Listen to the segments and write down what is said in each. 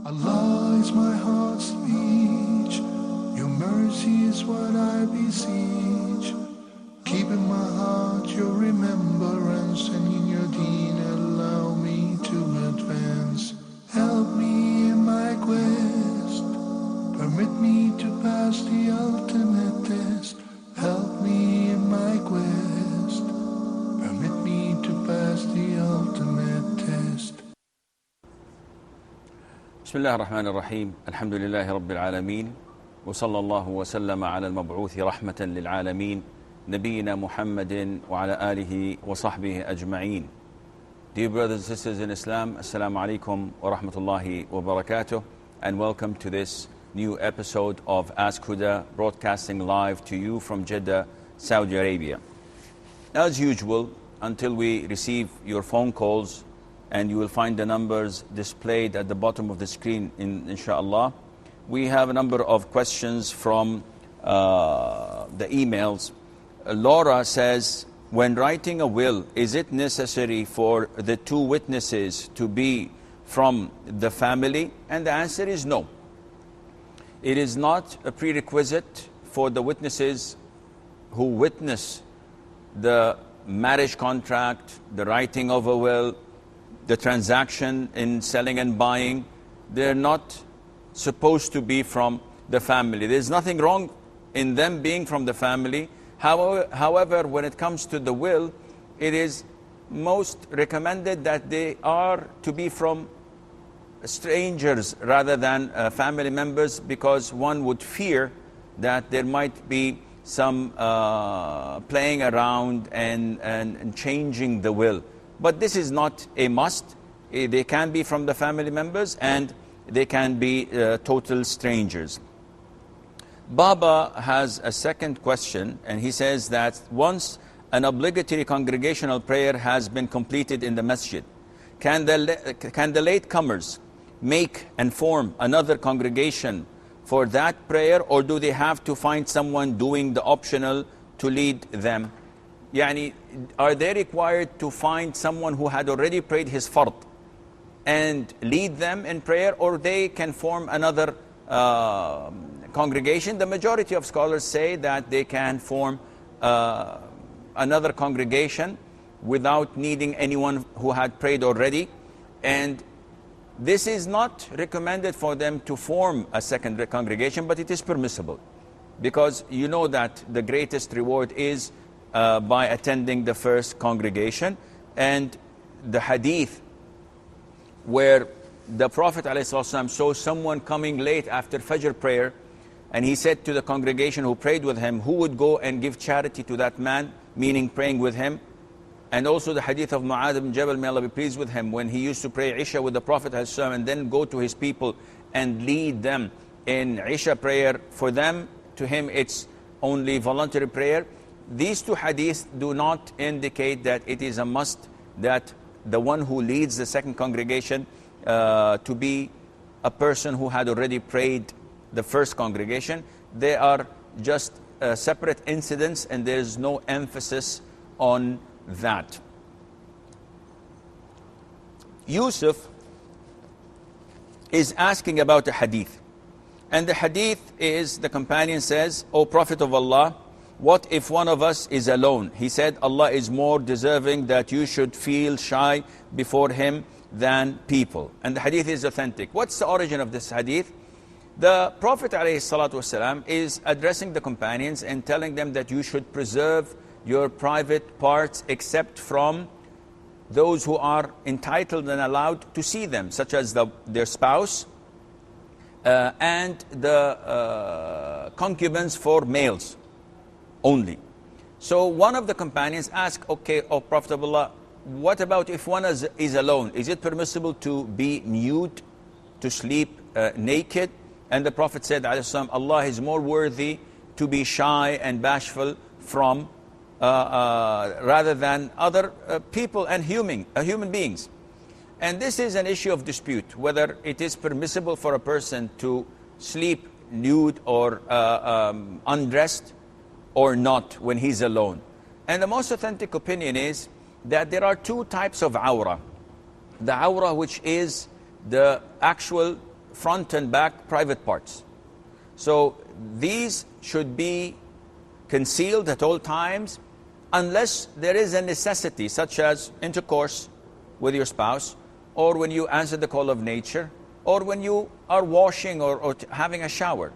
Allah is my heart's speech, your mercy is what I beseech. Keep in my heart your remembrance, and in your deen allow me to advance. Help me in my quest, permit me to pass the ultimate test. Help me in my quest, permit me to pass the ultimate test. بسم الله الرحمن الرحيم. الحمد لله رب العالمين، وصلى الله وسلم على المبعوث رحمة للعالمين نبينا محمد وعلى آله وصحبه أجمعين. Dear brothers and sisters in Islam, Assalamu alaikum wa rahmatullahi wa barakatuh, and welcome to this new episode of Ask Huda, broadcasting live to you from Jeddah, Saudi Arabia. As usual, until we receive your phone calls, and you will find the numbers displayed at the bottom of the screen, inshallah. We have a number of questions from the emails. Laura says, when writing a will, is it necessary for the two witnesses to be from the family? And the answer is no. It is not a prerequisite for the witnesses who witness the marriage contract, the writing of a will, the transaction in selling and buying. They're not supposed to be from the family. There's nothing wrong in them being from the family. However, when it comes to the will, it is most recommended that they are to be from strangers rather than family members, because one would fear that there might be some playing around and changing the will. But this is not a must. They can be from the family members, and they can be total strangers. Baba has a second question, and he says that once an obligatory congregational prayer has been completed in the masjid, can the latecomers make and form another congregation for that prayer, or do they have to find someone doing the optional to lead them? Yani, are they required to find someone who had already prayed his fard and lead them in prayer, or they can form another congregation? The majority of scholars say that they can form another congregation without needing anyone who had prayed already. And this is not recommended for them to form a second congregation, but it is permissible, because you know that the greatest reward is by attending the first congregation. And the hadith where the Prophet ﷺ saw someone coming late after Fajr prayer, and he said to the congregation who prayed with him, who would go and give charity to that man, meaning praying with him. And also the hadith of Mu'adh ibn Jabal, may Allah be pleased with him, when he used to pray Isha with the Prophet ﷺ and then go to his people and lead them in Isha prayer. For them, to him, it's only voluntary prayer. These two hadiths do not indicate that it is a must that the one who leads the second congregation to be a person who had already prayed the first congregation. They are just separate incidents, and there's no emphasis on that. Yusuf is asking about a hadith. And the hadith is, the companion says, O Prophet of Allah, what if one of us is alone? He said, Allah is more deserving that you should feel shy before Him than people. And the hadith is authentic. What's the origin of this hadith? The Prophet ﷺ is addressing the companions and telling them that you should preserve your private parts except from those who are entitled and allowed to see them, such as their spouse and the concubines for males only. So one of the companions asked, okay, O Prophet of Allah, what about if one is alone? Is it permissible to be nude, to sleep naked? And the Prophet said, Allah is more worthy to be shy and bashful from rather than other people and human beings. And this is an issue of dispute, whether it is permissible for a person to sleep nude or undressed or not when he's alone. And the most authentic opinion is that there are two types of awrah. The awrah which is the actual front and back private parts. So these should be concealed at all times unless there is a necessity, such as intercourse with your spouse, or when you answer the call of nature, or when you are washing or having a shower.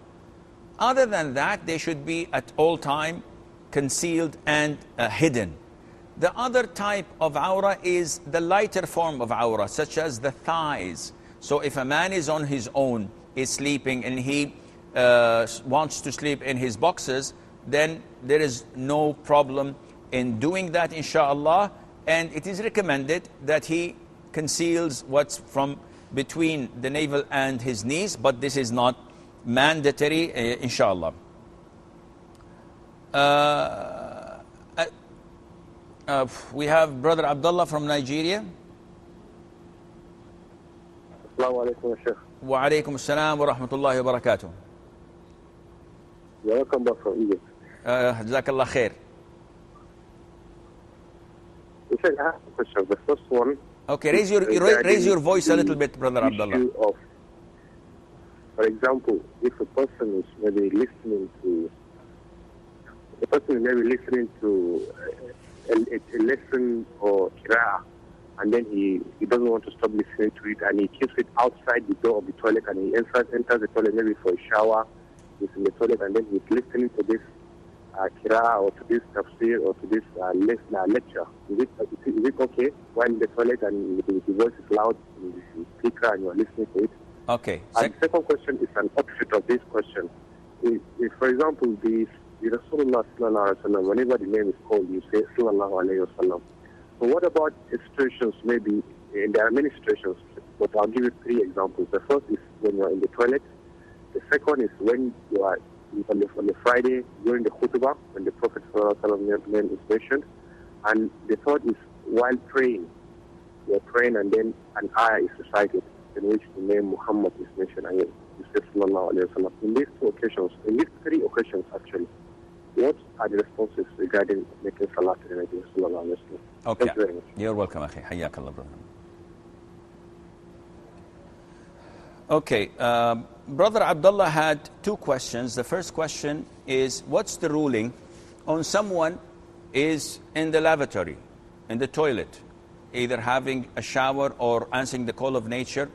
Other than that, they should be at all time concealed and hidden. The other type of awrah is the lighter form of awrah, such as the thighs. So if a man is on his own, is sleeping, and he wants to sleep in his boxers, then there is no problem in doing that, inshallah. And it is recommended that he conceals what's from between the navel and his knees, but this is not mandatory, inshallah. We have Brother Abdullah from Nigeria. Assalamu alaikum, Sheikh. Wa alaikum assalam wa rahmatullahi wa barakatuh. You're welcome back from Egypt. Jazakallah khair. Sheikh, I have a question. The first one. Okay, raise your voice a little bit, Brother Abdullah. For example, if a person is maybe listening to a lesson or qira'ah, and then he doesn't want to stop listening to it, and he keeps it outside the door of the toilet, and he enters the toilet maybe for a shower, he's in the toilet, and then he's listening to this qira'ah or to this tafsir or to this lecture. Is it okay while in the toilet and the voice is loud in the speaker and you're listening to it? Okay. And the second question is an offshoot of this question. If for example, the Rasulullah sallallahu alaihi wasallam, whenever the name is called, you say sallallahu alaihi wasallam. So what about situations, maybe, and there are many situations, but I'll give you 3 examples. The first is when you're in the toilet. The second is when you are on the Friday during the khutbah, when the Prophet sallallahu alaihi wasallam name is mentioned. And the third is while praying. You're praying and then an ayah is recited in which the name Muhammad is mentioned and you say sallallahu alaihi wasallam. In these 2 occasions, in these 3 occasions actually, what are the responses regarding making salat to the Nabi sallallahu alaihi wasallam? Okay. Thank you very much. You're welcome, akhi. Hayyakallah, brother. Okay. Brother Abdullah had 2 questions. The first question is, what's the ruling on someone is in the lavatory, in the toilet, either having a shower or answering the call of nature,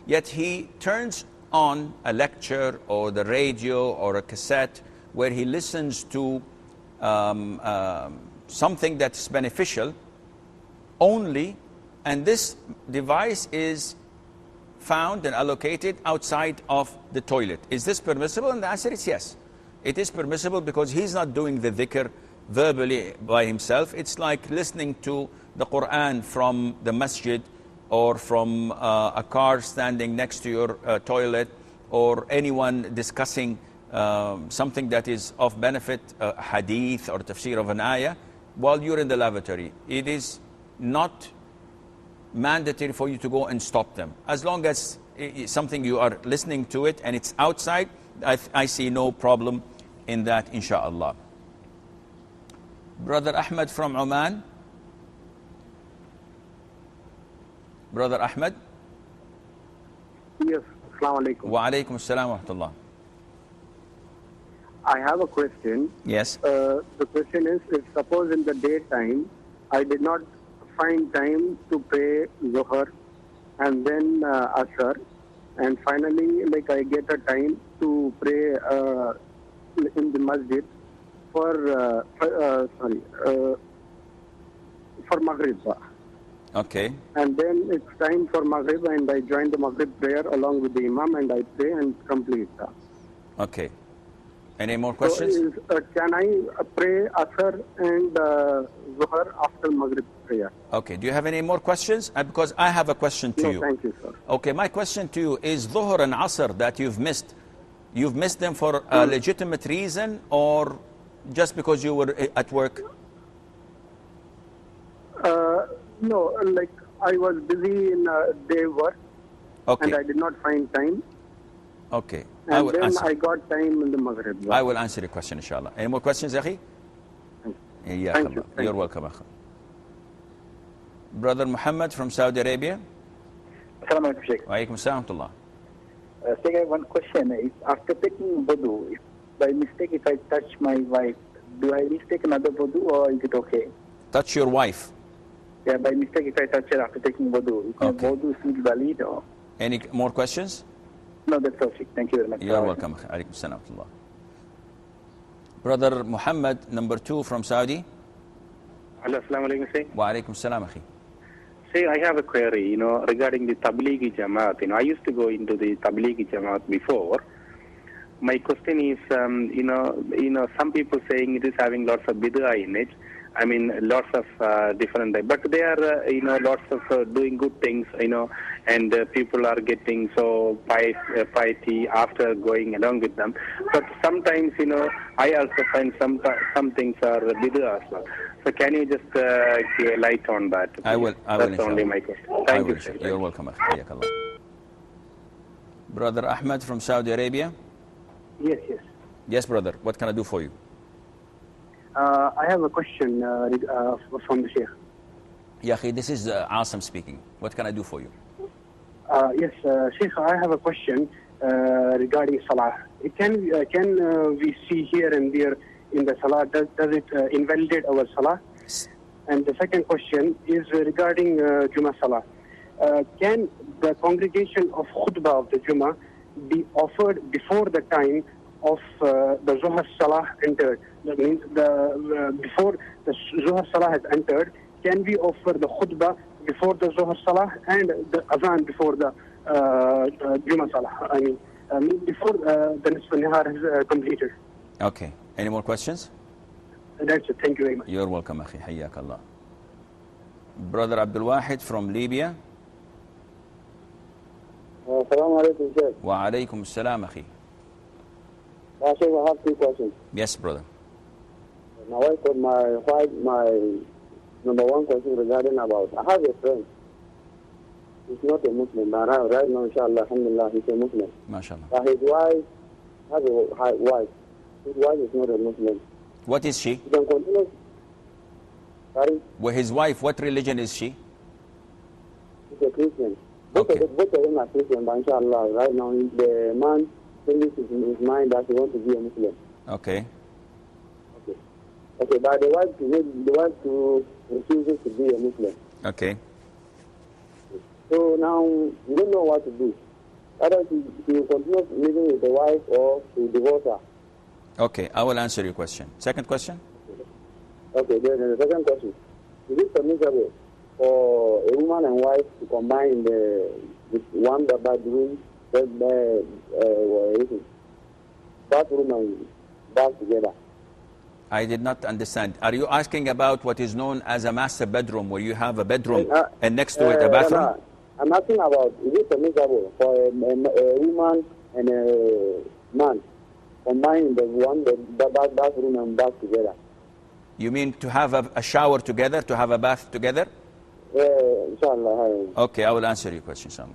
yet he turns on a lecture or the radio or a cassette where he listens to something that's beneficial only, and this device is found and allocated outside of the toilet. Is this permissible? And the answer is yes. It is permissible because he's not doing the dhikr verbally by himself. It's like listening to the Quran from the masjid or from a car standing next to your toilet, or anyone discussing something that is of benefit, hadith or tafsir of an ayah, while you're in the lavatory. It is not mandatory for you to go and stop them. As long as it's something you are listening to it and it's outside, I see no problem in that, inshallah. Brother Ahmed from Oman. Brother Ahmed. Yes, assalamu alaikum. Wa alaikum assalam wa rahmatullah. I have a question. Yes. The question is, if suppose in the daytime I did not find time to pray Zuhr and then Asr, and finally like I get a time to pray in the masjid for Maghrib. Okay. And then it's time for Maghrib and I join the Maghrib prayer along with the Imam and I pray and complete. Okay. Any more questions? So can I pray Asr and Zuhr after Maghrib prayer? Okay. Do you have any more questions? Because I have a question to you. No, thank you, sir. Okay. My question to you is, Dhuhr and Asr that you've missed them for a legitimate reason or just because you were at work? No, like I was busy in day work, Okay. and I did not find time. Okay. And then I got time in the Maghrib. I will answer your question, inshallah. Any more questions, Akhi? Thank you. You're welcome, Akhi. Brother Muhammad from Saudi Arabia. Assalamu alaikum, Sheikh. Wa alaikum assalam wa rahmatullah. Second one question is, after taking wudu, if by mistake if I touch my wife, do I mistake another wudu or is it okay? Touch your wife. Yeah, by mistake if I touch her after taking wudu, is my wudu still valid or? Any more questions? No, that's perfect. Thank you very much. You're welcome. Alaikum salam. Brother Muhammad, number 2 from Saudi. Hello, assalamu alaikum. Wa alaikum salam, akhi. Say, I have a query, regarding the Tablighi Jamaat. I used to go into the Tablighi Jamaat before. My question is, some people saying it is having lots of bid'ah in it. I mean, lots of different, but they are, lots of doing good things, and people are getting so piety after going along with them. But sometimes, I also find some things are bid'ah as well. So can you just give a light on that? I will. That's only my question. Thank you, sir. You're welcome. Hayyakallah. Brother Ahmed from Saudi Arabia. Yes. Yes, brother. What can I do for you? I have a question from the Sheikh. Yaqi, this is Asim speaking. What can I do for you? Yes, Sheikh, I have a question regarding Salah. Can we see here and there in the Salah, does it invalidate our Salah? And the second question is regarding Jummah Salah. Can the congregation of khutbah of the Jummah be offered before the time of the Zuhr Salah entered? That means before the Zuhr Salah has entered, can we offer the khutbah before the Zuhr Salah and the Azan before the Jummah Salah? I mean, before the Nisf al-Nahar is completed. Okay. Any more questions? That's it. Thank you very much. You're welcome, akhi. Hayyakallah. Brother Abdul Wahid from Libya. Assalamu alaikum, Sheikh. Wa alaikum salam, akhi. Sheikh, I have 2 questions. Yes, brother. My number 1 question regarding about, I have a friend. He's not a Muslim, but right now, inshallah, alhamdulillah, he's a Muslim. MashaAllah. But his wife has a wife. His wife is not a Muslim. What is she? He can continue. Sorry? Well, his wife, what religion is she? He's a Christian. Okay. Both of them are Christian, but inshallah, right now, the man changes his mind that he wants to be a Muslim. Okay. Okay, but the wife refuses to be a Muslim. Okay. So now we don't know what to do. Either he will continue living with the wife or to divorce her. Okay, I will answer your question. Second question? Okay, then the second question. Is it permissible for a woman and wife to combine one bedroom, bathroom and bath together? I did not understand. Are you asking about what is known as a master bedroom, where you have a bedroom and next to it a bathroom? I'm asking about, is it permissible for a woman and a man combine the bathroom and bath together? You mean to have a shower together, to have a bath together? Inshallah. Okay, I will answer your question, inshallah.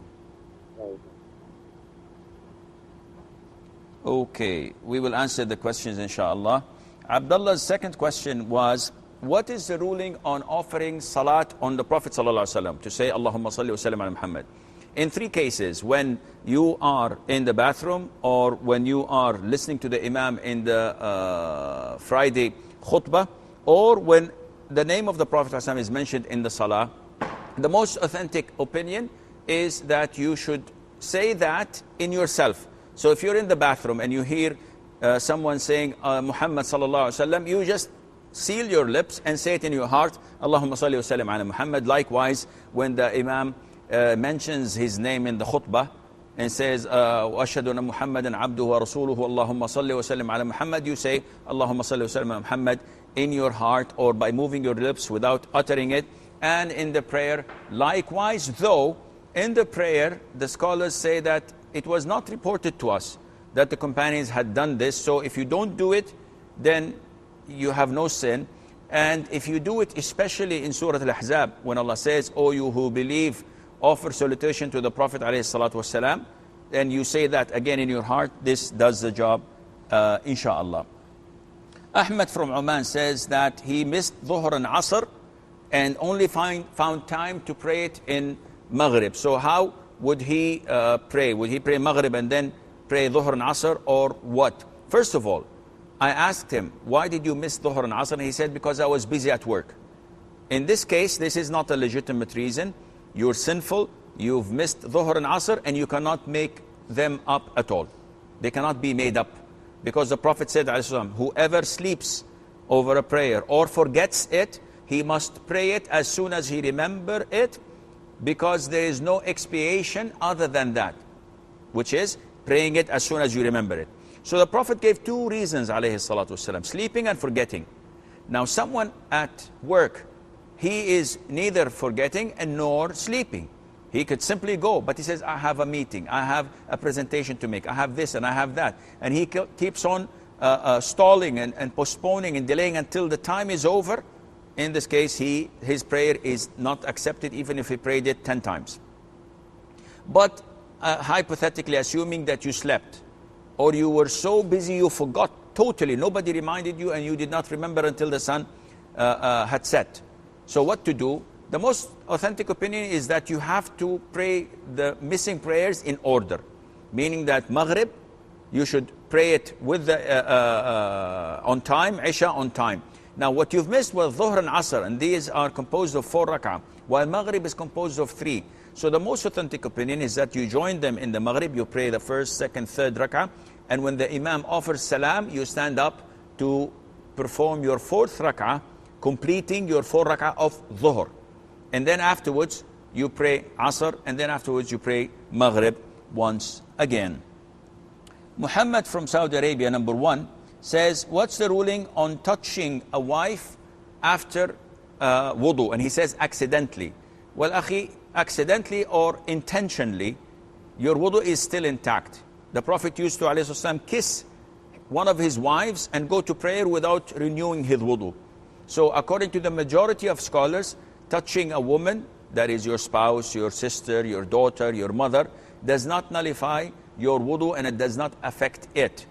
Okay, we will answer the questions, inshallah. Abdullah's second question was, what is the ruling on offering salat on the Prophet ﷺ, to say Allahumma salli wa sallim ala Muhammad? In 3 cases, when you are in the bathroom, or when you are listening to the Imam in the Friday khutbah, or when the name of the Prophet ﷺ is mentioned in the salah. The most authentic opinion is that you should say that in yourself. So if you're in the bathroom and you hear someone saying Muhammad sallallahu alaihi wasallam, you just seal your lips and say it in your heart, Allahumma salli wa sallim ala Muhammad. Likewise, when the Imam mentions his name in the khutbah and says وَأَشْهَدُ أَنَّ مُحَمَّدًا عَبْدُهُ وَرَسُولُهُ اللَّهُمَّ صَلِّ وَسَلِّمْ عَلَى Muhammad, you say Allahumma salli wa sallim ala Muhammad in your heart, or by moving your lips without uttering it. And in the prayer, likewise, though in the prayer the scholars say that it was not reported to us that the companions had done this. So if you don't do it, then you have no sin. And if you do it, especially in Surah Al-Ahzab, when Allah says, "O you who believe, offer salutation to the Prophet ﷺ," and you say that again in your heart, this does the job, inshallah. Ahmed from Oman says that he missed Dhuhr and Asr and only found time to pray it in Maghrib. So how would he pray? Would he pray Maghrib and then pray Dhuhr and Asr, or what? First of all, I asked him, why did you miss Dhuhr and Asr? And he said, because I was busy at work. In this case, this is not a legitimate reason. You're sinful, you've missed Dhuhr and Asr, and you cannot make them up at all. They cannot be made up. Because the Prophet said, whoever sleeps over a prayer or forgets it, he must pray it as soon as he remembers it, because there is no expiation other than that, which is praying it as soon as you remember it. So the Prophet gave two reasons, alayhi salatu wasalam, sleeping and forgetting. Now someone at work, he is neither forgetting and nor sleeping. He could simply go, but he says, I have a meeting, I have a presentation to make, I have this and I have that. And he keeps on stalling and postponing and delaying until the time is over. In this case, his prayer is not accepted, even if he prayed it 10 times. But hypothetically, assuming that you slept, or you were so busy you forgot totally, nobody reminded you and you did not remember until the sun had set. So what to do? The most authentic opinion is that you have to pray the missing prayers in order. Meaning that Maghrib, you should pray it with on time, Isha on time. Now what you've missed was Dhuhr and Asr, and these are composed of 4 rak'ah, while Maghrib is composed of 3. So the most authentic opinion is that you join them in the Maghrib, you pray the first, second, third rak'ah, and when the Imam offers salam, you stand up to perform your 4th rak'ah, completing your 4 rak'ah of Dhuhr. And then afterwards, you pray Asr, and then afterwards you pray Maghrib once again. Muhammad from Saudi Arabia, number 1, says, what's the ruling on touching a wife after wudu? And he says, accidentally. Well, akhi, accidentally or intentionally, your wudu is still intact. The Prophet used to, alayhi wasallam, kiss one of his wives and go to prayer without renewing his wudu. So according to the majority of scholars, touching a woman, that is your spouse, your sister, your daughter, your mother, does not nullify your wudu and it does not affect it.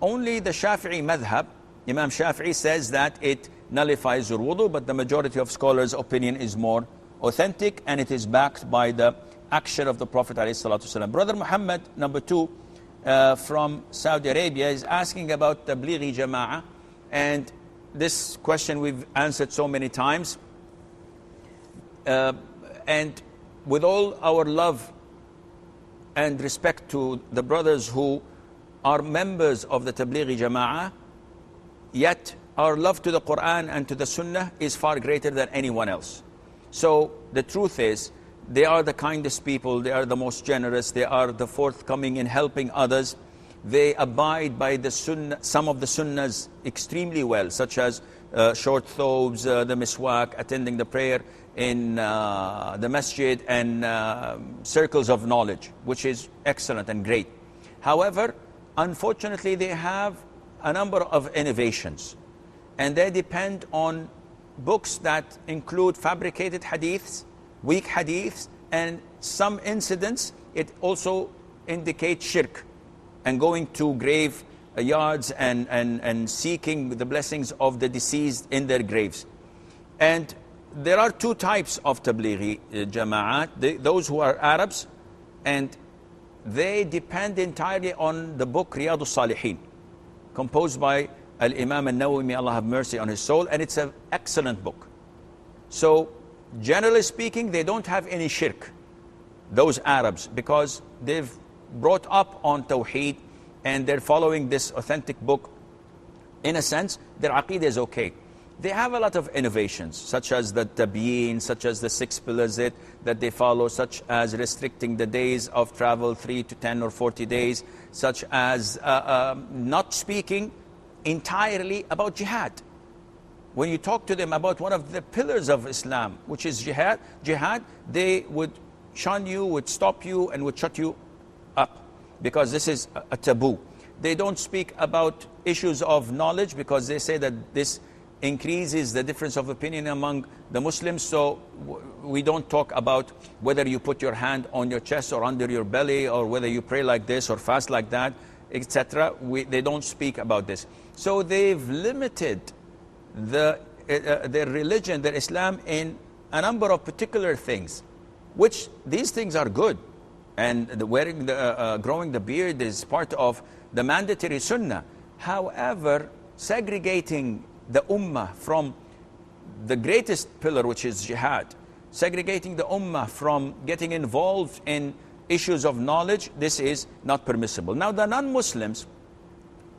Only the Shafi'i madhab, Imam Shafi'i, says that it nullifies your wudu, but the majority of scholars' opinion is more authentic and it is backed by the action of the Prophet ﷺ. Brother Muhammad, number 2, from Saudi Arabia, is asking about Tablighi Jama'ah, and this question we've answered so many times. And with all our love and respect to the brothers who are members of the Tablighi Jama'ah, yet our love to the Quran and to the Sunnah is far greater than anyone else. So the truth is, they are the kindest people, they are the most generous, they are the forthcoming in helping others. They abide by the Sunnah, some of the Sunnahs extremely well, such as short thawbs, the miswak, attending the prayer in the masjid, and circles of knowledge, which is excellent and great. However, unfortunately, they have a number of innovations, and they depend on books that include fabricated hadiths, weak hadiths, and some incidents. It also indicates shirk and going to grave yards and seeking the blessings of the deceased in their graves. And there are 2 types of Tablighi Jama'at, those who are Arabs, and they depend entirely on the book Riyadus Salihin, composed by Al-Imam Al-Nawawi, may Allah have mercy on his soul, and it's an excellent book. So, generally speaking, they don't have any shirk, those Arabs, because they've brought up on Tawheed, and they're following this authentic book. In a sense, their aqeedah is okay. They have a lot of innovations, such as the Tabyin, such as the 6 pillars that they follow, such as restricting the days of travel 3 to 10 or 40 days, such as not speaking entirely about jihad. When you talk to them about one of the pillars of Islam, which is jihad, they would shun you, would stop you, and would shut you up, because this is a taboo. They don't speak about issues of knowledge, because they say that this increases the difference of opinion among the Muslims. So we don't talk about whether you put your hand on your chest or under your belly, or whether you pray like this or fast like that, etc. They don't speak about this. So they've limited their religion, their Islam, in a number of particular things, which these things are good. And growing the beard is part of the mandatory sunnah. However, segregating the ummah from the greatest pillar, which is jihad, segregating the ummah from getting involved in issues of knowledge, this is not permissible. Now, the non-Muslims,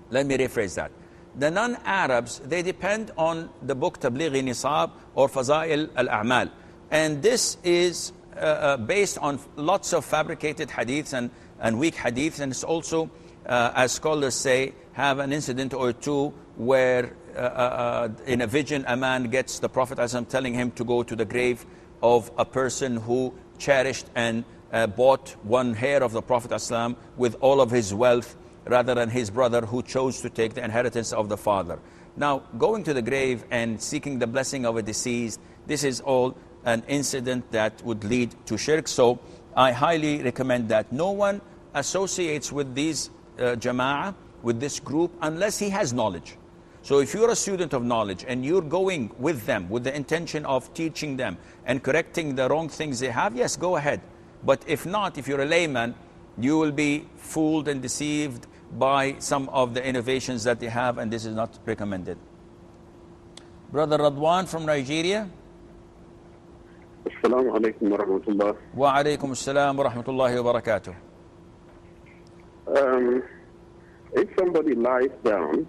let me rephrase that. The non-Arabs, they depend on the book Tablighi Nisab or Fazail al-A'mal. And this is based on lots of fabricated hadiths and weak hadiths. And it's also, as scholars say, have an incident or two where in a vision a man gets the Prophet ﷺ telling him to go to the grave of a person who cherished and bought one hair of the Prophet ﷺ with all of his wealth, rather than his brother who chose to take the inheritance of the father. Now, going to the grave and seeking the blessing of a deceased, this is all an incident that would lead to shirk. So I highly recommend that no one associates with these jama'ah, with this group, unless he has knowledge. So if you're a student of knowledge and you're going with them with the intention of teaching them and correcting the wrong things they have, yes, go ahead. But if not, if you're a layman, you will be fooled and deceived by some of the innovations that they have, and this is not recommended. Brother Radwan from Nigeria. Assalamu alaikum wa rahmatullah. Wa alaikum assalam wa rahmatullahi wa barakatuh. If somebody lies down,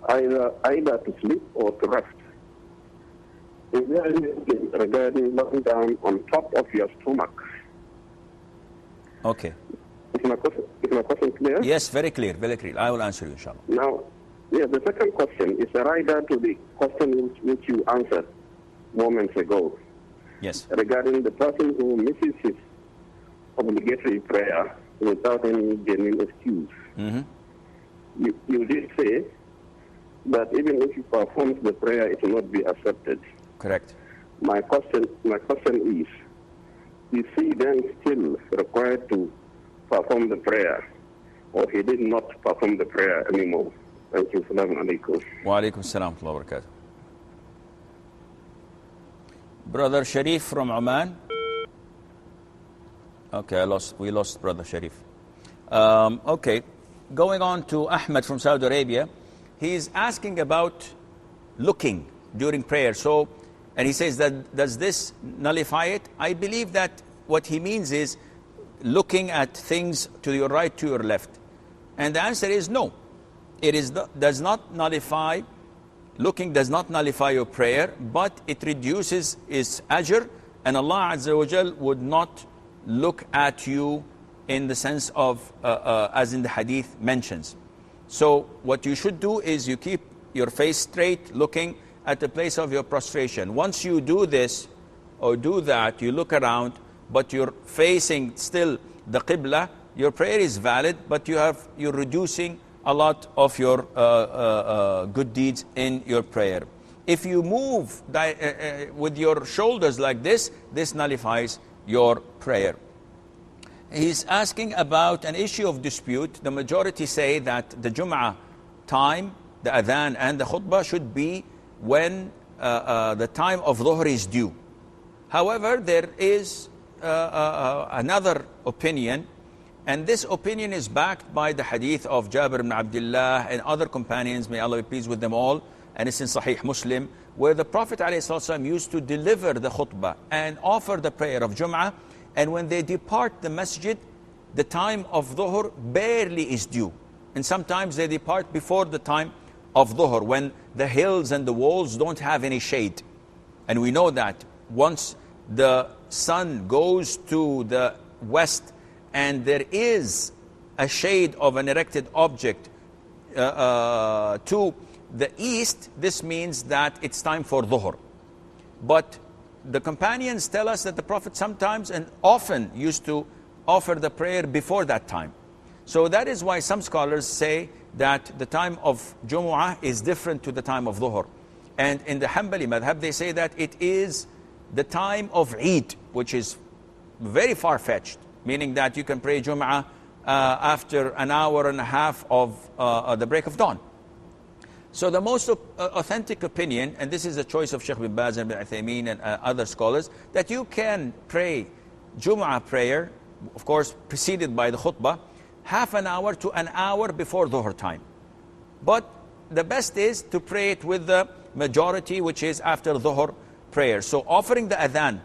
either to sleep or to rest, is there anything regarding lying down on top of your stomach? Okay. Is my question clear? Yes, very clear, very clear. I will answer you, inshallah. Now, the second question is a rider to the question which you answered moments ago. Yes. Regarding the person who misses his obligatory prayer without any genuine excuse. Mm-hmm. You did say that even if he performs the prayer, it will not be accepted. Correct. My question is he then still required to perform the prayer, or he did not perform the prayer anymore? Thank you. Assalamu alaikum. Wa alaikum assalam wa barakatuh. Brother Sharif from Oman. Okay, we lost Brother Sharif. Okay, going on to Ahmed from Saudi Arabia. He's asking about looking during prayer. So, and he says that, does this nullify it? I believe that what he means is looking at things to your right, to your left. And the answer is no. Does not nullify, looking does not nullify your prayer, but it reduces its ajr, and Allah Azza wa Jal would not look at you in the sense of, as in the hadith mentions. So what you should do is you keep your face straight, looking at the place of your prostration. Once you do this or do that, you look around, but you're facing still the qibla, your prayer is valid, but you're reducing a lot of your good deeds in your prayer. If you move with your shoulders like this nullifies your prayer. He's asking about an issue of dispute. The majority say that the Jum'ah time, the adhan and the khutbah should be when the time of dhuhr is due. However, there is another opinion, and this opinion is backed by the hadith of Jabir ibn Abdullah and other companions, may Allah be pleased with them all, and it's in Sahih Muslim, where the Prophet ﷺ used to deliver the khutbah and offer the prayer of Jum'ah, and when they depart the masjid, the time of dhuhr barely is due. And sometimes they depart before the time of dhuhr, when the hills and the walls don't have any shade. And we know that once the sun goes to the west and there is a shade of an erected object to the east, this means that it's time for dhuhr. But the companions tell us that the Prophet sometimes and often used to offer the prayer before that time. So that is why some scholars say that the time of Jumu'ah is different to the time of dhuhr. And in the Hanbali madhab, they say that it is the time of Eid, which is very far-fetched, meaning that you can pray Jumu'ah after an hour and a half of the break of dawn. So the most authentic opinion, and this is the choice of Sheikh bin Baz and bin Uthaymeen and other scholars, that you can pray Jumu'ah prayer of course preceded by the khutbah, half an hour to an hour before dhuhr time. But the best is to pray it with the majority, which is after dhuhr prayer. So offering the adhan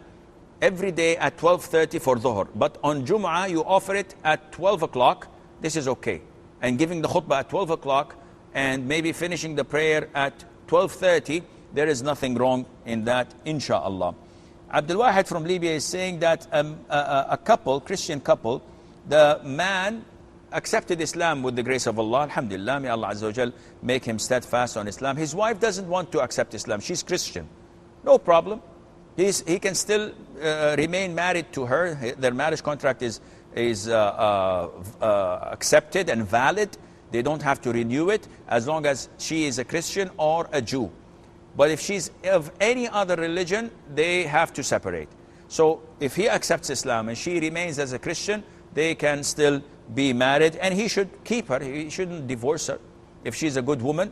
every day at 12:30 for dhuhr, but on Jum'ah you offer it at 12 o'clock, this is okay. And giving the khutbah at 12 o'clock and maybe finishing the prayer at 12:30, there is nothing wrong in that, insha'Allah. Abdul Wahid from Libya is saying that a couple, Christian couple, the man accepted Islam with the grace of Allah, alhamdulillah, may Allah Azza wa Jal make him steadfast on Islam. His wife doesn't want to accept Islam, she's Christian. No problem. He can still remain married to her. Their marriage contract is accepted and valid. They don't have to renew it as long as she is a Christian or a Jew. But if she's of any other religion, they have to separate. So if he accepts Islam and she remains as a Christian, they can still be married, and he should keep her. He shouldn't divorce her. If she's a good woman,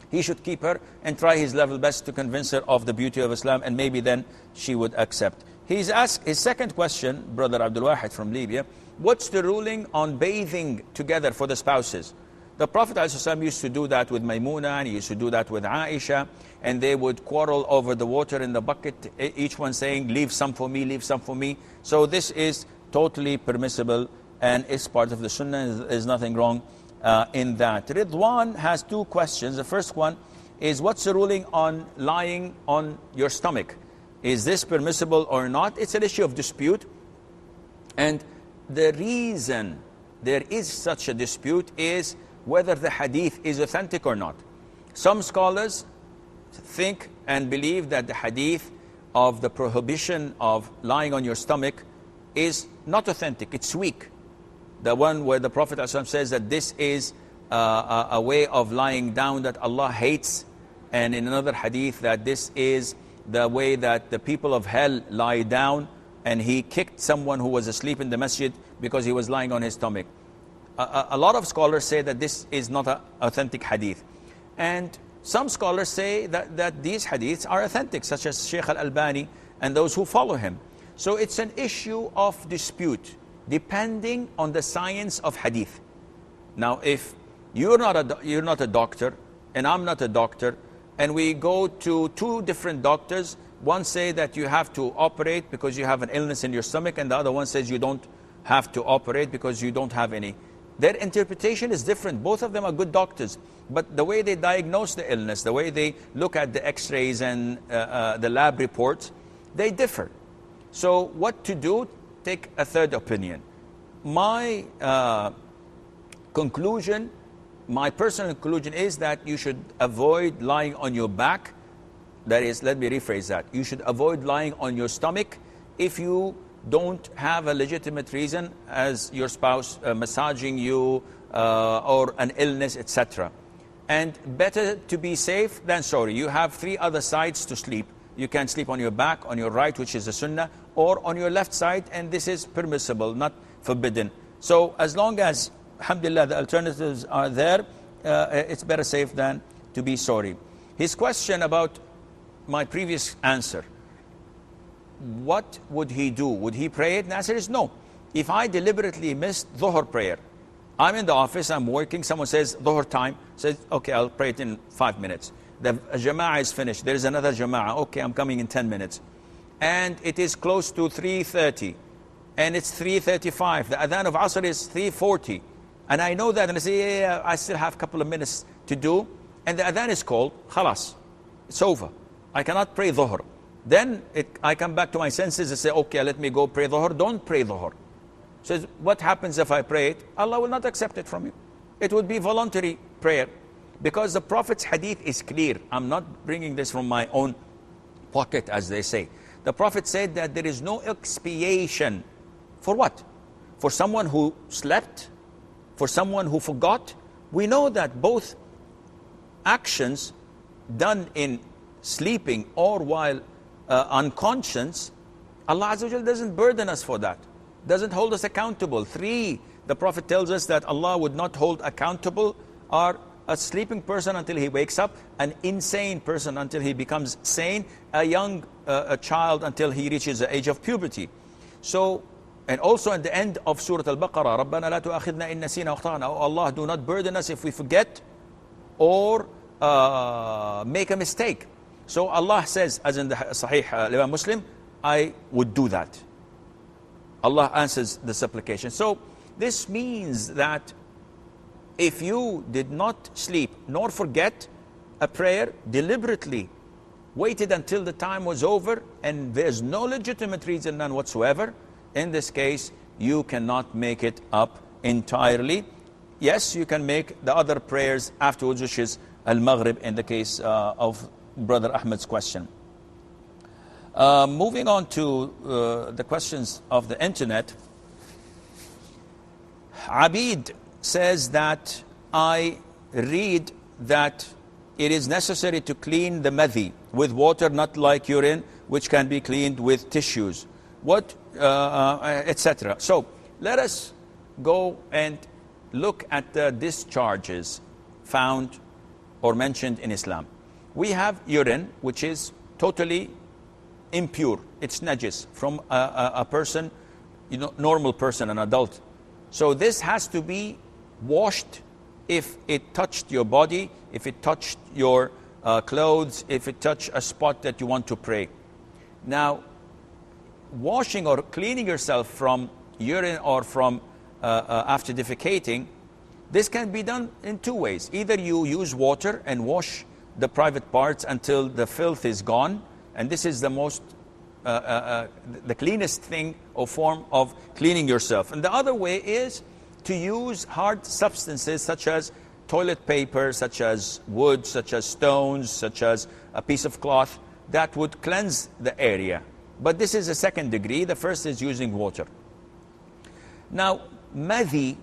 he should keep her and try his level best to convince her of the beauty of Islam, and maybe then she would accept. He's asked his second question, Brother Abdul Wahid from Libya, what's the ruling on bathing together for the spouses? The Prophet ﷺ used to do that with Maymuna, and he used to do that with Aisha, and they would quarrel over the water in the bucket, each one saying, leave some for me, leave some for me. So this is totally permissible and is part of the Sunnah. There's nothing wrong in that. Ridwan has two questions. The first one is, what's the ruling on lying on your stomach? Is this permissible or not? It's an issue of dispute. And the reason there is such a dispute is whether the hadith is authentic or not. Some scholars think and believe that the hadith of the prohibition of lying on your stomach is not authentic, it's weak. The one where the Prophet ﷺ says that this is a way of lying down that Allah hates, and in another hadith that this is the way that the people of hell lie down, and he kicked someone who was asleep in the masjid because he was lying on his stomach. A lot of scholars say that this is not an authentic hadith. And some scholars say that these hadiths are authentic, such as Shaykh al-Albani and those who follow him. So it's an issue of dispute, depending on the science of hadith. Now, if you're not a doctor, and I'm not a doctor, and we go to two different doctors, one say that you have to operate because you have an illness in your stomach, and the other one says you don't have to operate because you don't have any. Their interpretation is different. Both of them are good doctors, but the way they diagnose the illness, the way they look at the x-rays and the lab reports, they differ. So what to do? Take a third opinion. My conclusion, my personal conclusion is that you should avoid lying on your back. That is, let me rephrase that. You should avoid lying on your stomach if you don't have a legitimate reason, as your spouse massaging you or an illness, etc. And better to be safe than sorry. You have three other sides to sleep. You can sleep on your back, on your right, which is the sunnah, or on your left side, and this is permissible, not forbidden. So as long as, alhamdulillah, the alternatives are there, it's better safe than to be sorry. His question about my previous answer, what would he do? Would he pray it? And the answer is no. If I deliberately missed dhuhr prayer, I'm in the office, I'm working, someone says dhuhr time, says, okay, I'll pray it in 5 minutes. The jama'ah is finished, there is another jama'ah, okay, I'm coming in 10 minutes. And it is close to 3:30, and it's 3:35. The adhan of Asr is 3:40. And I know that, and I say, yeah, I still have a couple of minutes to do. And the adhan is called, khalas, it's over. I cannot pray dhuhr. Then I come back to my senses and say, okay, let me go pray dhuhr. Don't pray dhuhr. So what happens if I pray it? Allah will not accept it from you. It would be voluntary prayer. Because the Prophet's hadith is clear. I'm not bringing this from my own pocket, as they say. The Prophet said that there is no expiation. For what? For someone who slept? For someone who forgot? We know that both actions done in sleeping or while unconscious, Allah Azza wa Jal doesn't burden us for that. Doesn't hold us accountable. 3, the Prophet tells us that Allah would not hold accountable are a sleeping person until he wakes up, an insane person until he becomes sane, a young a child until he reaches the age of puberty. So And also at the end of Surah Al-Baqarah, رَبَّنَا لَا تُؤَخِذْنَا إِن نَسِينَا وَأَخْطَأْنَا. Oh Allah, do not burden us if we forget or make a mistake. So Allah says, as in the Sahih Imam Muslim, I would do that. Allah answers the supplication. So this means that if you did not sleep nor forget a prayer deliberately, waited until the time was over, and there's no legitimate reason, none whatsoever, in this case, you cannot make it up entirely. Yes, you can make the other prayers afterwards, which is Al-Maghrib in the case of Brother Ahmed's question. Moving on to the questions of the internet. Abid says that I read that it is necessary to clean the madhi with water, not like urine, which can be cleaned with tissues, etc. So let us go and look at the discharges found or mentioned in Islam. We have urine, which is totally impure. It's najis from a person, normal person, an adult. So this has to be washed if it touched your body, if it touched your clothes, if it touched a spot that you want to pray. Now, washing or cleaning yourself from urine or from after defecating, this can be done in two ways. Either you use water and wash the private parts until the filth is gone, and this is the most the cleanest thing or form of cleaning yourself. And the other way is to use hard substances such as toilet paper, such as wood, such as stones, such as a piece of cloth that would cleanse the area. But this is a second degree. The first is using water. Now, madhi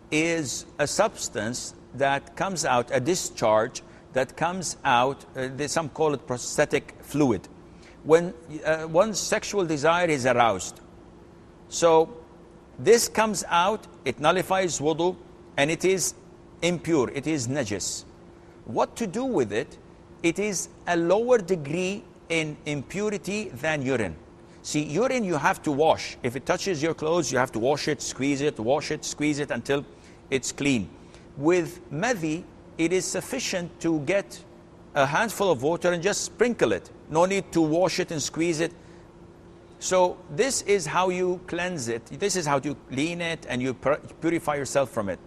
is a substance that comes out, a discharge that comes out, some call it prosthetic fluid, when one's sexual desire is aroused. So this comes out, it nullifies wudu, and it is impure, it is najis. What to do with it? It is a lower degree in impurity than urine. See, urine you have to wash. If it touches your clothes, you have to wash it, squeeze it, wash it, squeeze it until it's clean. With madhi, it is sufficient to get a handful of water and just sprinkle it. No need to wash it and squeeze it. So this is how you cleanse it. This is how you clean it and you purify yourself from it.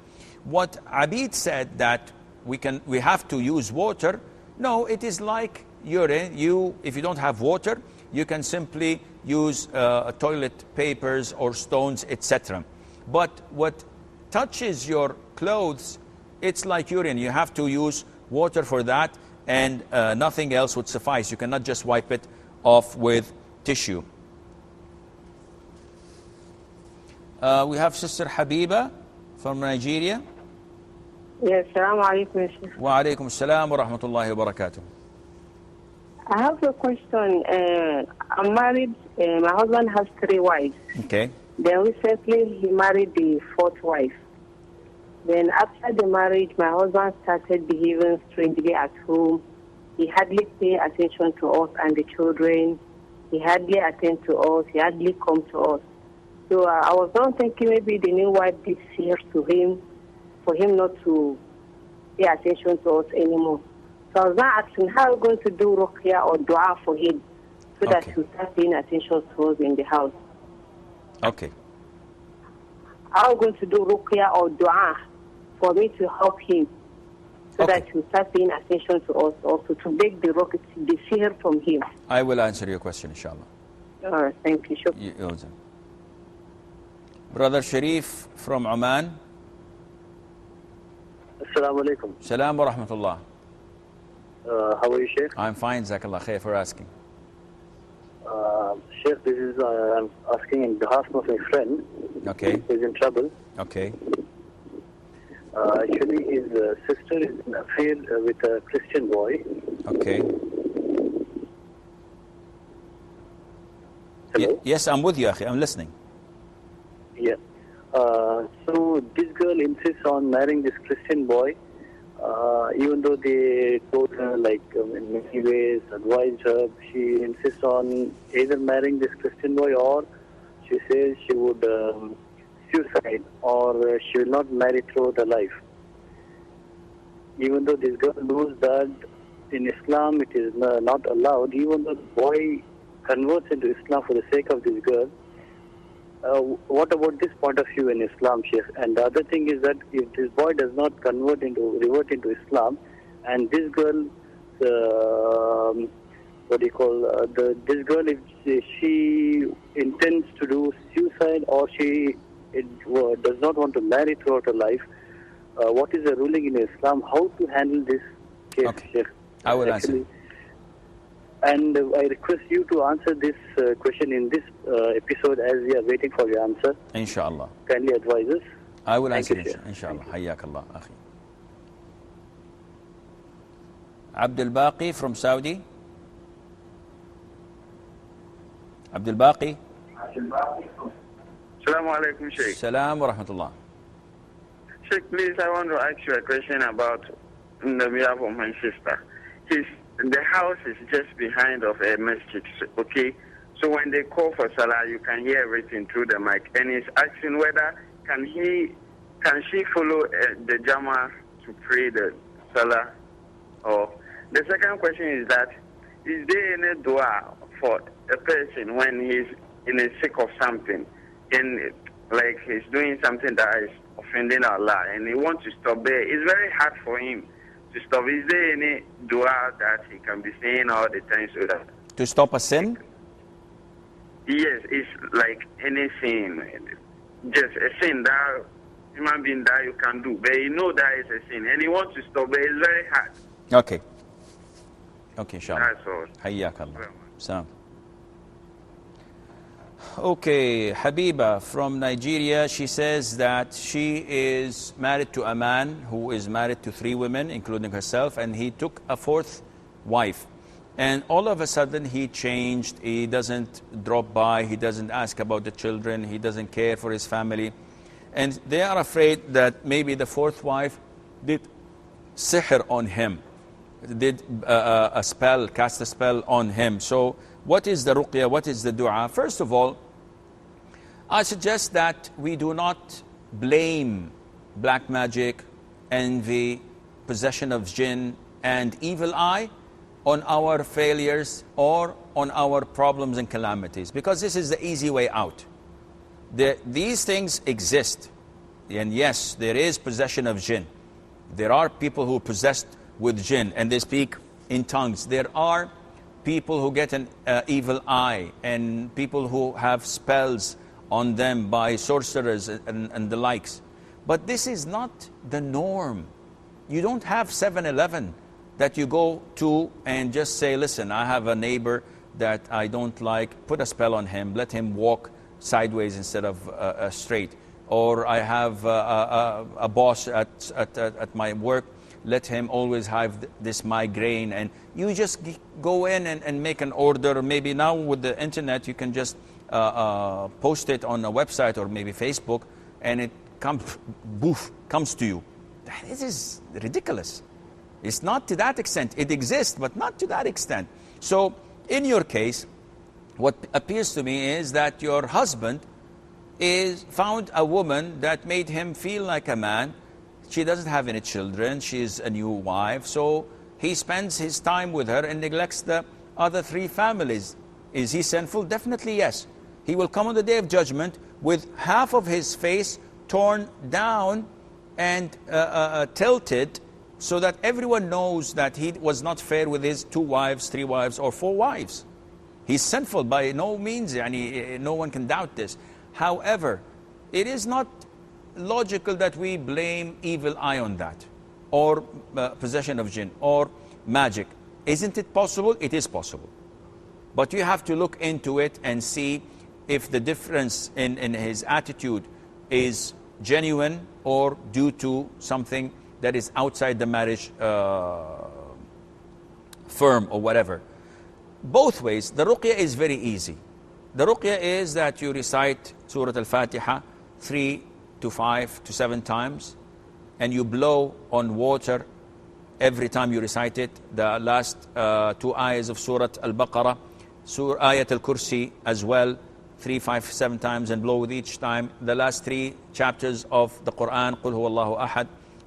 What Abid said that we have to use water, no, it is like urine. If you don't have water, you can simply use toilet papers or stones, etc. But what touches your clothes, it's like urine. You have to use water for that, and nothing else would suffice. You cannot just wipe it off with tissue. We have Sister Habiba from Nigeria. Yes, Assalamu alaikum. Wa alaikum assalam wa rahmatullahi wa barakatuh. I have a question. I'm married. My husband has 3 wives. Okay. Then recently he married the 4th wife. Then after the marriage, my husband started behaving strangely at home. He hardly paid attention to us and the children. He hardly attend to us. He hardly come to us. So I was now thinking maybe the new wife did fear to him, for him not to pay attention to us anymore. So I was now asking, how are we going to do ruqya or dua for him so that he will start paying attention to us in the house? Okay. How are we going to do ruqya or dua for me to help him so that he will start paying attention to us, also to make the fear from him? I will answer your question, inshallah. All right, thank you. Sure. Brother Sharif from Oman. Assalamu alaikum. Salam wa rahmatullah. How are you, Sheikh? I'm fine, Jazakallah khair for asking. Sheikh, this is I'm asking in behalf of a friend. Okay. Who is in trouble. Okay. Actually, his sister is in affair with a Christian boy. Okay. Hello? Yes, I'm with you, Akhi. I'm listening. Yeah. So this girl insists on marrying this Christian boy, even though they told her, like, in many ways, advised her. She insists on either marrying this Christian boy or she says she would suicide or she will not marry throughout her life. Even though this girl knows that in Islam it is not allowed, even though the boy converts into Islam for the sake of this girl, what about this point of view in Islam, Sheikh? And the other thing is that if this boy does not revert into Islam, and this girl, this girl, if she intends to do suicide or she does not want to marry throughout her life, what is the ruling in Islam? How to handle this case, Sheikh? I will answer. And I request you to answer this question in this episode as we are waiting for your answer. Inshallah. Kindly advise us. I will answer, inshallah. Hayyak Allah, akhi. Abdul Baqi from Saudi. Abdul Baqi. Assalamu alaikum, Sheikh. Salam wa rahmatullah. Sheikh, please, I want to ask you a question about the behalf of my sister. The house is just behind of a masjid, okay? So when they call for salah, you can hear everything through the mic. And he's asking whether can she follow the Jama to pray the salah? Or the second question is that, is there any dua for a person when he's in a sick of something, and like he's doing something that is offending Allah, and he wants to stop there? It's very hard for him to stop. Is there any dua that he can be saying all the time so that to stop a sin? Yes, it's like any sin, just a sin that human being that you can do, but you know that is a sin, and he wants to stop, but it's very hard. Okay. Okay, inshallah. That's all. Hayyak Allah. Salam. Okay, Habiba from Nigeria, she says that she is married to a man who is married to 3 women, including herself, and he took a 4th wife. And all of a sudden he changed. He doesn't drop by, he doesn't ask about the children, he doesn't care for his family. And they are afraid that maybe the 4th wife did sihr on him, did a spell, cast a spell on him. So what is the ruqya, what is the dua? First of all, I suggest that we do not blame black magic, envy, possession of jinn, and evil eye on our failures or on our problems and calamities, because this is the easy way out. These things exist, and yes, there is possession of jinn. There are people who are possessed with jinn and they speak in tongues. There are people who get an evil eye, and people who have spells on them by sorcerers and the likes. But this is not the norm. You don't have 7-Eleven that you go to and just say, listen, I have a neighbor that I don't like, put a spell on him, let him walk sideways instead of straight. Or I have a boss at my work, let him always have this migraine. And you just go in and make an order. Maybe now with the internet, you can just post it on a website or maybe Facebook, and it comes to you. This is ridiculous. It's not to that extent. It exists, but not to that extent. So in your case, what appears to me is that your husband found a woman that made him feel like a man. She doesn't have any children. She's a new wife. So he spends his time with her and neglects the other 3 families. Is he sinful? Definitely yes. He will come on the day of judgment with half of his face torn down and tilted, so that everyone knows that he was not fair with his 2 wives, 3 wives, or 4 wives. He's sinful by no means. No one can doubt this. However, it is not logical that we blame evil eye on that, or possession of jinn, or magic. Isn't it possible? It is possible. But you have to look into it and see if the difference in his attitude is genuine or due to something that is outside the marriage firm or whatever. Both ways, the ruqya is very easy. The ruqya is that you recite Surah Al-Fatiha 3 to 5 to 7 times, and you blow on water every time you recite it. The last 2 ayahs of Surah Al-Baqarah, Ayat Al-Kursi as well, 3, 5, 7 times and blow with each time. The last 3 chapters of the Quran, قُلْ هُوَ اللَّهُ أَحَدٌ,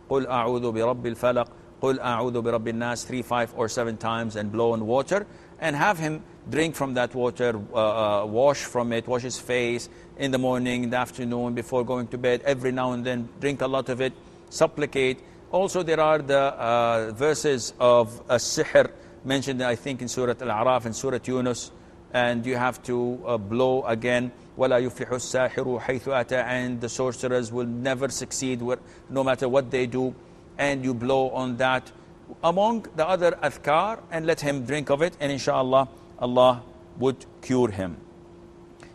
قُلْ أَعُوذُ بِرَبِّ الْفَلَقِ, قُلْ أَعُوذُ بِرَبِّ النَّاسِ, 3, 5 or 7 times and blow in water, and have him drink from that water, wash from it, wash his face in the morning, in the afternoon, before going to bed, every now and then, drink a lot of it, supplicate. Also there are the verses of sihr mentioned, I think, in Surah Al-A'raf and Surah Yunus, and you have to blow again, وَلَا يُفْلِحُ السَّاحِرُ حَيْثُ أَتَى, and the sorcerers will never succeed no matter what they do, and you blow on that among the other adhkar, and let him drink of it, and inshallah Allah would cure him.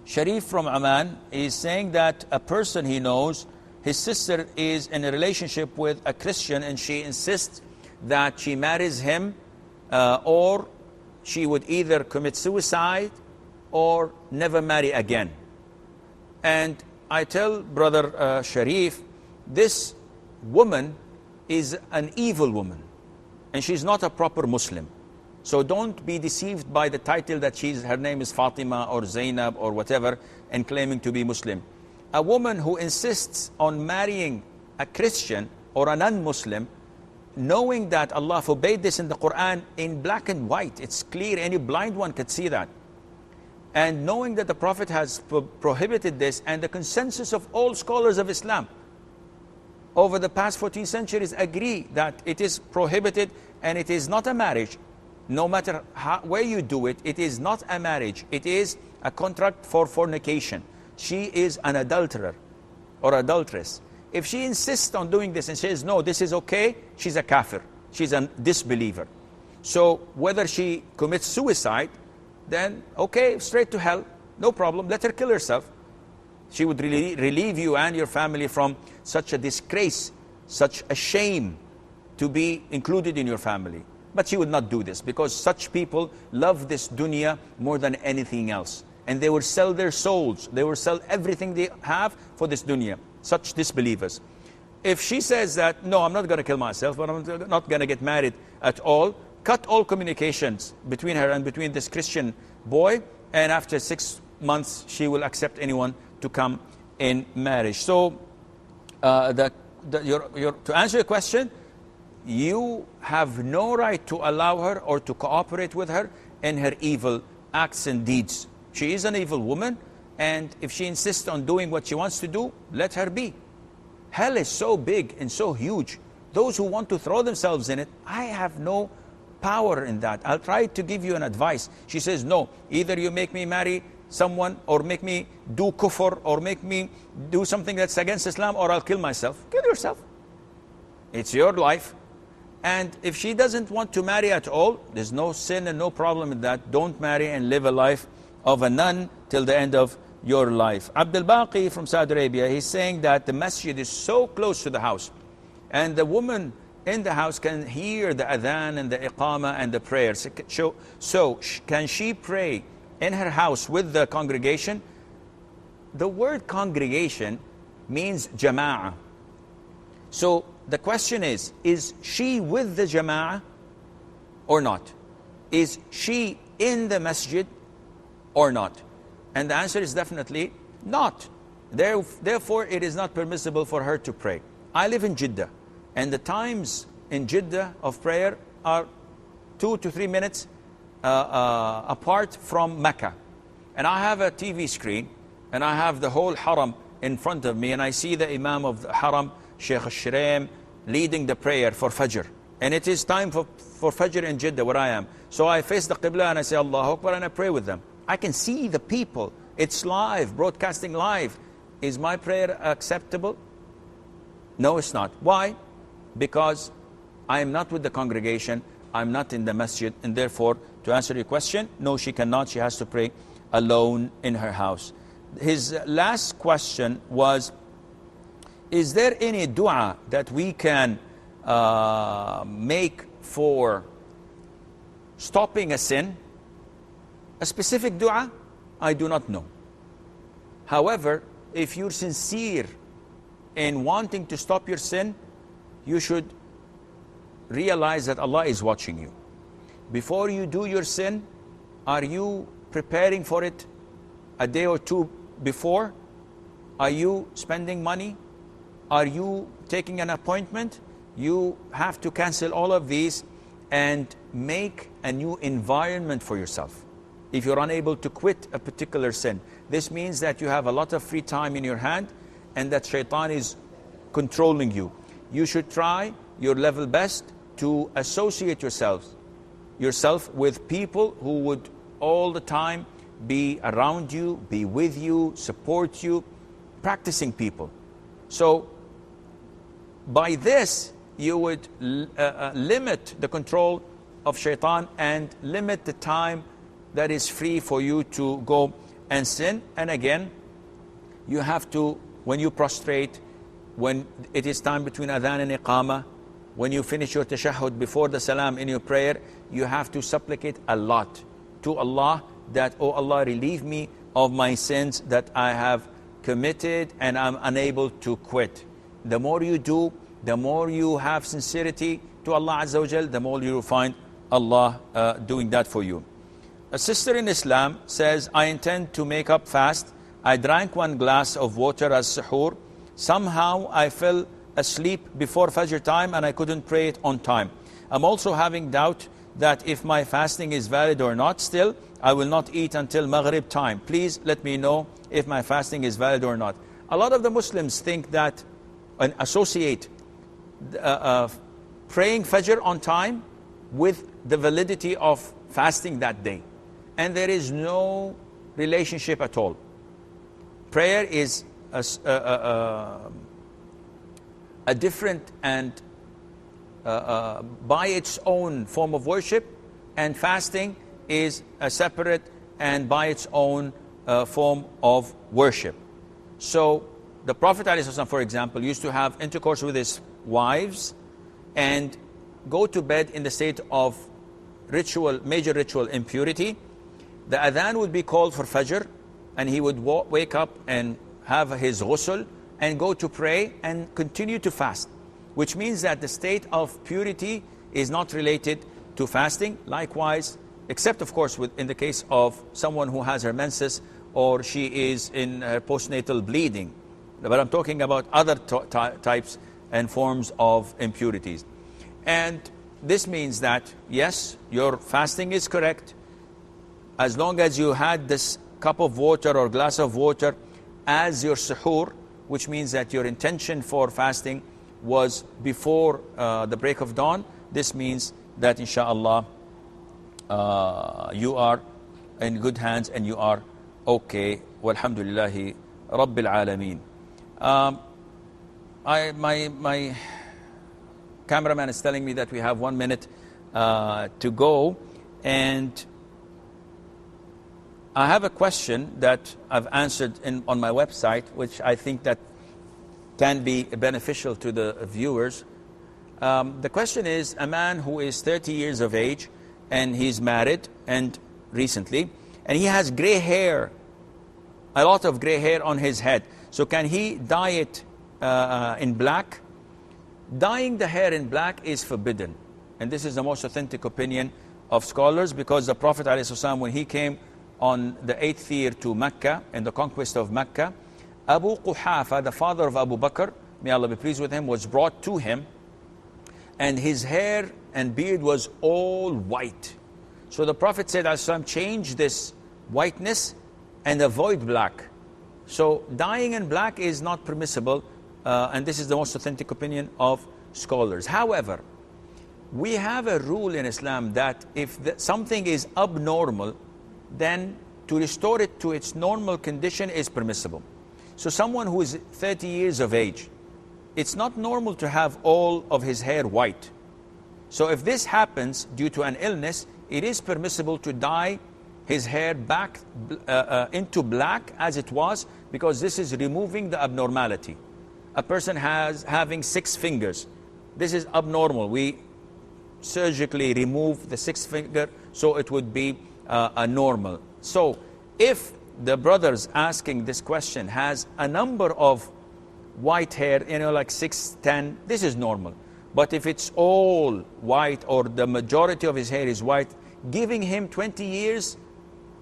Sharif from Oman is saying that a person he knows, his sister is in a relationship with a Christian, and she insists that she marries him, or she would either commit suicide or never marry again. And I tell brother Sharif, this woman is an evil woman, and she's not a proper Muslim. So don't be deceived by the title that her name is Fatima or Zainab or whatever, and claiming to be Muslim. A woman who insists on marrying a Christian or a non-Muslim, knowing that Allah forbade this in the Quran in black and white, it's clear, any blind one could see that. And knowing that the Prophet has prohibited this, and the consensus of all scholars of Islam over the past 14 centuries agree that it is prohibited and it is not a marriage. No matter where you do it, it is not a marriage. It is a contract for fornication. She is an adulterer or adulteress. If she insists on doing this and says, no, this is okay, she's a kafir. She's a disbeliever. So whether she commits suicide, then okay, straight to hell, no problem. Let her kill herself. She would relieve you and your family from such a disgrace, such a shame to be included in your family. But she would not do this, because such people love this dunya more than anything else. And they will sell their souls. They will sell everything they have for this dunya. Such disbelievers. If she says that, no, I'm not going to kill myself, but I'm not going to get married at all, cut all communications between her and between this Christian boy, and after 6 months she will accept anyone to come in marriage. So to answer your question, you have no right to allow her or to cooperate with her in her evil acts and deeds. She is an evil woman, and if she insists on doing what she wants to do, let her be. Hell is so big and so huge. Those who want to throw themselves in it, I have no power in that. I'll try to give you an advice. She says, no, either you make me marry someone, or make me do kufr, or make me do something that's against Islam, or I'll kill myself. Kill yourself. It's your life. And if she doesn't want to marry at all, there's no sin and no problem in that. Don't marry and live a life of a nun till the end of your life. Abdul Baqi from Saudi Arabia, he's saying that the masjid is so close to the house, and the woman in the house can hear the adhan and the iqama and the prayers. So can she pray in her house with the congregation? The word congregation means jama'ah. So the question is she with the jama'ah or not? Is she in the masjid or not? And the answer is definitely not. Therefore, it is not permissible for her to pray. I live in Jeddah, and the times in Jeddah of prayer are 2 to 3 minutes apart from Mecca. And I have a TV screen, and I have the whole haram in front of me, and I see the Imam of the haram, Sheikh al-Shiraim, leading the prayer for Fajr. And it is time for Fajr in Jeddah, where I am. So I face the Qibla and I say Allahu Akbar, and I pray with them. I can see the people. It's live, broadcasting live. Is my prayer acceptable? No, it's not. Why? Because I am not with the congregation. I'm not in the masjid. And therefore, to answer your question, no, she cannot. She has to pray alone in her house. His last question was, is there any dua that we can make for stopping a sin? A specific dua? I do not know. However, if you're sincere in wanting to stop your sin, you should realize that Allah is watching you. Before you do your sin, are you preparing for it a day or two before? Are you spending money? Are you taking an appointment? You have to cancel all of these and make a new environment for yourself. If you're unable to quit a particular sin, this means that you have a lot of free time in your hand and that shaitan is controlling you. You should try your level best to associate yourself with people who would all the time be around you, be with you, support you, practicing people. So by this, you would limit the control of shaitan and limit the time that is free for you to go and sin. And again, you have to, when you prostrate, when it is time between adhan and iqamah, when you finish your tashahhud before the salam in your prayer, you have to supplicate a lot to Allah that, oh Allah, relieve me of my sins that I have committed and I'm unable to quit. The more you do, the more you have sincerity to Allah Azza wa Jal, the more you will find Allah doing that for you. A sister in Islam says, I intend to make up fast. I drank 1 glass of water as suhoor. Somehow I fell asleep before Fajr time and I couldn't pray it on time. I'm also having doubt that if my fasting is valid or not. Still, I will not eat until Maghrib time. Please let me know if my fasting is valid or not. A lot of the Muslims think that and associate praying Fajr on time with the validity of fasting that day. And there is no relationship at all. Prayer is a different and by its own form of worship, and fasting is a separate and by its own form of worship. So the Prophet ﷺ, for example, used to have intercourse with his wives and go to bed in the state of major ritual impurity. The adhan would be called for Fajr and he would wake up and have his ghusl and go to pray and continue to fast, which means that the state of purity is not related to fasting. Likewise, except of course in the case of someone who has her menses or she is in her postnatal bleeding. But I'm talking about other types and forms of impurities. And this means that, yes, your fasting is correct as long as you had this cup of water or glass of water as your suhoor, which means that your intention for fasting was before the break of dawn. This means that inshallah you are in good hands and you are okay. Walhamdulillahi Rabbil Alameen. My cameraman is telling me that we have 1 minute to go, and I have a question that I've answered on my website, which I think that can be beneficial to the viewers. The question is, a man who is 30 years of age and he's married and recently, and he has gray hair, a lot of gray hair on his head. So can he dye it in black? Dyeing the hair in black is forbidden. And this is the most authentic opinion of scholars, because the Prophet ﷺ, when he came on the 8th year to Mecca, in the conquest of Mecca, Abu Quhafa, the father of Abu Bakr, may Allah be pleased with him, was brought to him, and his hair and beard was all white. So the Prophet said, change this whiteness and avoid black. So dyeing in black is not permissible, and this is the most authentic opinion of scholars. However, we have a rule in Islam that if something is abnormal, then to restore it to its normal condition is permissible. So someone who is 30 years of age, it's not normal to have all of his hair white. So if this happens due to an illness, it is permissible to dye his hair back into black as it was, because this is removing the abnormality. A person having 6 fingers. This is abnormal. We surgically remove the 6th finger so it would be normal. So if the brothers asking this question has a number of white hair, like 6, 10, this is normal. But if it's all white or the majority of his hair is white, giving him 20 years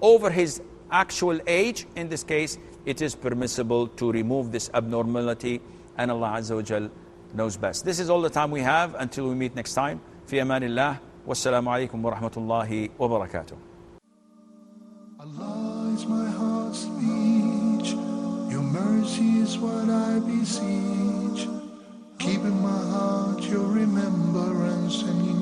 over his actual age, in this case, it is permissible to remove this abnormality, and Allah Azza wa Jal knows best. This is all the time we have until we meet next time. Fi amanillah. Wassalamu alaikum wa rahmatullahi wa barakatuh. Allah is my heart's speech. Your mercy is what I beseech. Keep in my heart your remembrance and in